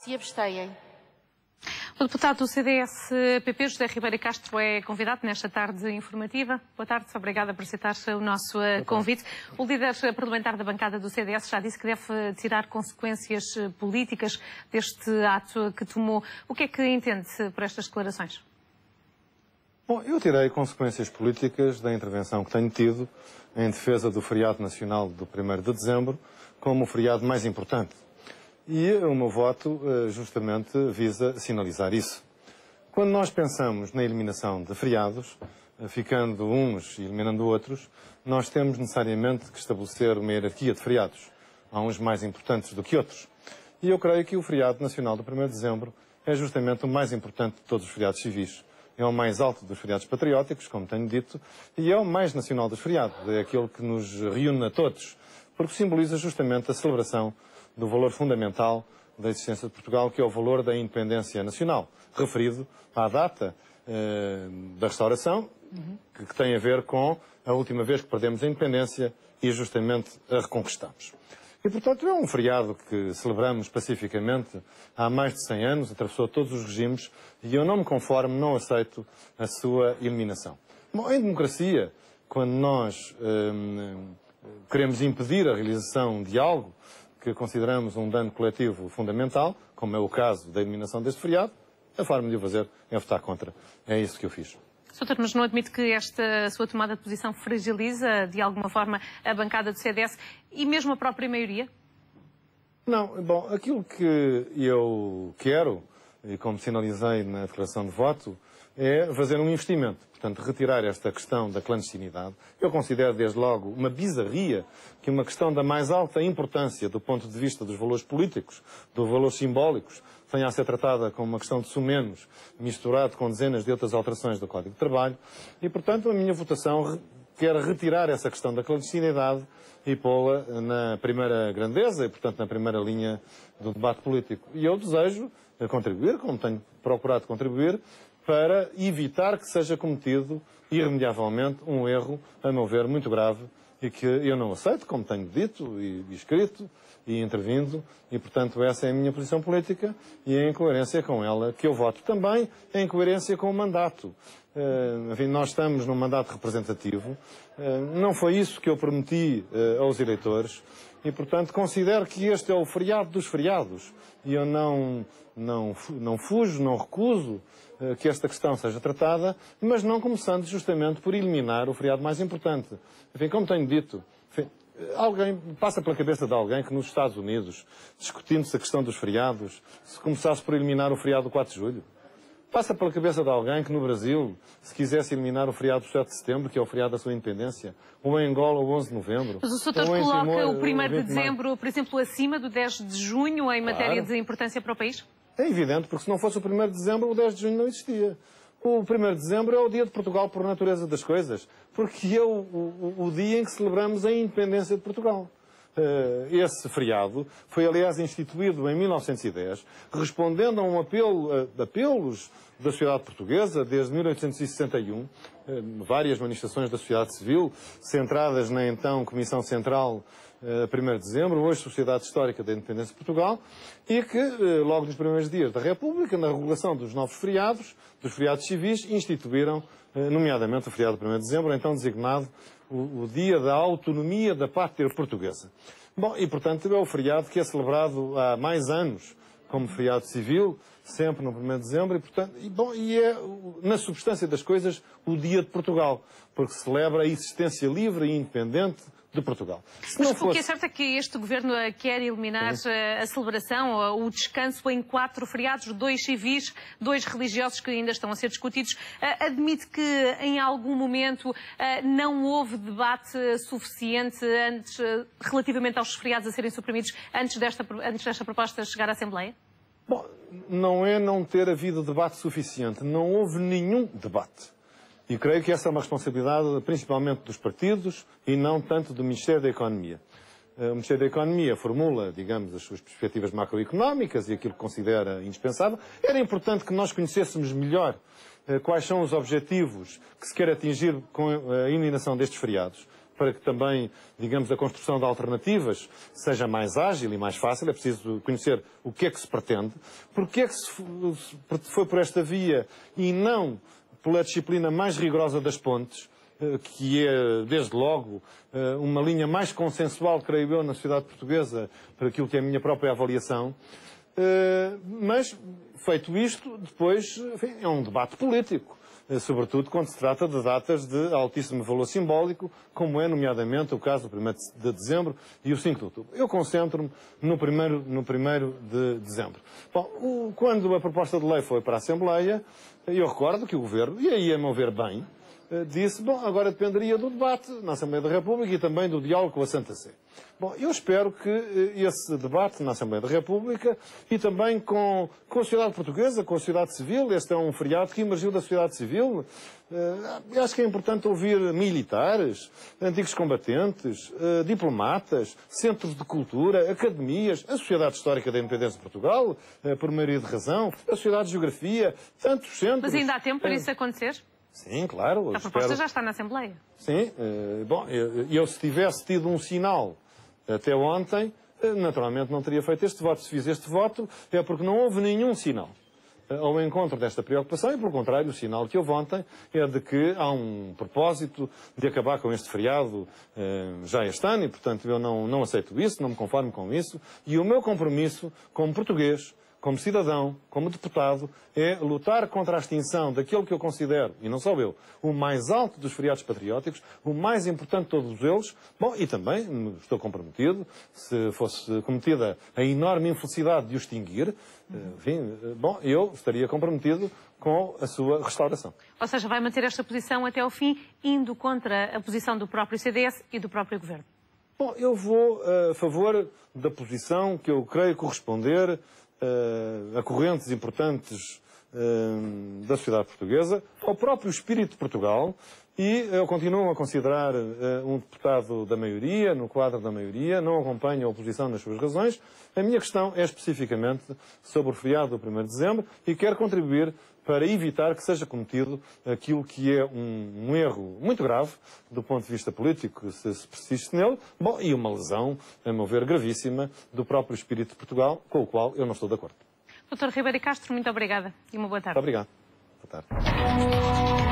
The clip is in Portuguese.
Se abstêm. O deputado do CDS-PP, José Ribeiro Castro, é convidado nesta tarde informativa. Boa tarde, obrigada por aceitar o nosso convite. O líder parlamentar da bancada do CDS já disse que deve tirar consequências políticas deste ato que tomou. O que é que entende por estas declarações? Bom, eu tirei consequências políticas da intervenção que tenho tido em defesa do feriado nacional do 1º de dezembro como o feriado mais importante. E o meu voto justamente visa sinalizar isso. Quando nós pensamos na eliminação de feriados, ficando uns e eliminando outros, nós temos necessariamente que estabelecer uma hierarquia de feriados. Há uns mais importantes do que outros. E eu creio que o feriado nacional do 1º de dezembro é justamente o mais importante de todos os feriados civis. É o mais alto dos feriados patrióticos, como tenho dito, e é o mais nacional dos feriados. É aquele que nos reúne a todos, porque simboliza justamente a celebração do valor fundamental da existência de Portugal, que é o valor da independência nacional, referido à data da restauração, que tem a ver com a última vez que perdemos a independência e justamente a reconquistamos. E, portanto, é um feriado que celebramos pacificamente há mais de 100 anos, atravessou todos os regimes, e eu não me conformo, não aceito a sua eliminação. Bom, em democracia, quando nós queremos impedir a realização de algo que consideramos um dano coletivo fundamental, como é o caso da eliminação deste feriado, a forma de o fazer é votar contra. É isso que eu fiz. Soutor, mas não admite que esta sua tomada de posição fragiliza, de alguma forma, a bancada do CDS e mesmo a própria maioria? Não, bom, aquilo que eu quero, e como sinalizei na declaração de voto, é fazer um investimento. Portanto, retirar esta questão da clandestinidade. Eu considero, desde logo, uma bizarria que uma questão da mais alta importância do ponto de vista dos valores políticos, dos valores simbólicos, venha a ser tratada como uma questão de sumenos, misturado com dezenas de outras alterações do Código de Trabalho. E, portanto, a minha votação quer retirar essa questão da clandestinidade e pô-la na primeira grandeza e, portanto, na primeira linha do debate político. E eu desejo contribuir, como tenho procurado contribuir, para evitar que seja cometido irremediavelmente um erro, a meu ver, muito grave e que eu não aceito, como tenho dito e escrito e intervindo, e, portanto, essa é a minha posição política e é em coerência com ela que eu voto. Também é em coerência com o mandato. Enfim, nós estamos num mandato representativo, não foi isso que eu prometi aos eleitores e, portanto, considero que este é o feriado dos feriados e eu não fujo, não recuso que esta questão seja tratada, mas não começando justamente por eliminar o feriado mais importante. Enfim, como tenho dito, alguém passa pela cabeça de alguém que nos Estados Unidos, discutindo-se a questão dos feriados, se começasse por eliminar o feriado do 4 de julho. Passa pela cabeça de alguém que no Brasil, se quisesse eliminar o feriado do 7 de setembro, que é o feriado da sua independência, ou em Angola o 11 de novembro. Mas o Soutor coloca o 1º de dezembro, por exemplo, acima do 10 de junho em matéria de importância para o país? É evidente, porque se não fosse o 1º de dezembro, o 10 de junho não existia. O 1º de dezembro é o dia de Portugal por natureza das coisas, porque é o dia em que celebramos a independência de Portugal. Esse feriado foi, aliás, instituído em 1910, respondendo a um apelos da sociedade portuguesa desde 1861, várias manifestações da sociedade civil, centradas na então Comissão Central 1º de dezembro, hoje Sociedade Histórica da Independência de Portugal, e que, logo nos primeiros dias da República, na regulação dos novos feriados, dos feriados civis, instituíram, nomeadamente o feriado 1º de dezembro, então designado o dia da autonomia da pátria portuguesa. Bom, e portanto é o feriado que é celebrado há mais anos como feriado civil, sempre no 1º de dezembro, e é, na substância das coisas, o dia de Portugal, porque celebra a existência livre e independente de Portugal. Mas o que é certo é que este governo quer eliminar a celebração, o descanso em 4 feriados, 2 civis, 2 religiosos que ainda estão a ser discutidos. Admite que em algum momento não houve debate suficiente antes, relativamente aos feriados a serem suprimidos antes desta proposta chegar à Assembleia? Bom, não é não ter havido debate suficiente. Não houve nenhum debate. E creio que essa é uma responsabilidade principalmente dos partidos e não tanto do Ministério da Economia. O Ministério da Economia formula, digamos, as suas perspectivas macroeconómicas e aquilo que considera indispensável. Era importante que nós conhecêssemos melhor quais são os objetivos que se quer atingir com a eliminação destes feriados. para que também, digamos, a construção de alternativas seja mais ágil e mais fácil. É preciso conhecer o que é que se pretende, porque é que se foi por esta via e não pela disciplina mais rigorosa das pontes, que é, desde logo, uma linha mais consensual, creio eu, na sociedade portuguesa, para aquilo que é a minha própria avaliação. Mas, feito isto, depois, enfim, é um debate político, sobretudo quando se trata de datas de altíssimo valor simbólico, como é, nomeadamente, o caso do 1º de dezembro e o 5 de outubro. Eu concentro-me no 1º de dezembro. Bom, quando a proposta de lei foi para a Assembleia, eu recordo que o Governo, e aí a meu ver bem, disse, bom, agora dependeria do debate na Assembleia da República e também do diálogo com a Santa Sé. Bom, eu espero que esse debate na Assembleia da República e também com a sociedade portuguesa, com a sociedade civil, este é um feriado que emergiu da sociedade civil, eu acho que é importante ouvir militares, antigos combatentes, diplomatas, centros de cultura, academias, a Sociedade Histórica da Independência de Portugal, por maioria de razão, a Sociedade de Geografia, tantos centros. Mas ainda há tempo para isso acontecer? Sim, claro. A proposta já está na Assembleia. Sim. Bom, eu se tivesse tido um sinal até ontem, naturalmente não teria feito este voto. Se fiz este voto é porque não houve nenhum sinal ao encontro desta preocupação e, pelo contrário, o sinal que houve ontem é de que há um propósito de acabar com este feriado já este ano e, portanto, eu não aceito isso, não me conformo com isso e o meu compromisso como português, como cidadão, como deputado, é lutar contra a extinção daquele que eu considero, e não só eu, o mais alto dos feriados patrióticos, o mais importante de todos eles. Bom, e também estou comprometido, se fosse cometida a enorme infelicidade de o extinguir, enfim, bom, eu estaria comprometido com a sua restauração. Ou seja, vai manter esta posição até ao fim, indo contra a posição do próprio CDS e do próprio Governo? Bom, eu vou a favor da posição que eu creio corresponder a correntes importantes da sociedade portuguesa, ao próprio espírito de Portugal, e eu continuo a considerar um deputado da maioria, no quadro da maioria, não acompanho a oposição nas suas razões. A minha questão é especificamente sobre o feriado do 1º de dezembro e quero contribuir para evitar que seja cometido aquilo que é um erro muito grave do ponto de vista político, se persiste nele, bom, e uma lesão, a meu ver, gravíssima do próprio espírito de Portugal, com o qual eu não estou de acordo. Dr. Ribeiro Castro, muito obrigada e uma boa tarde. Muito obrigado. Boa tarde.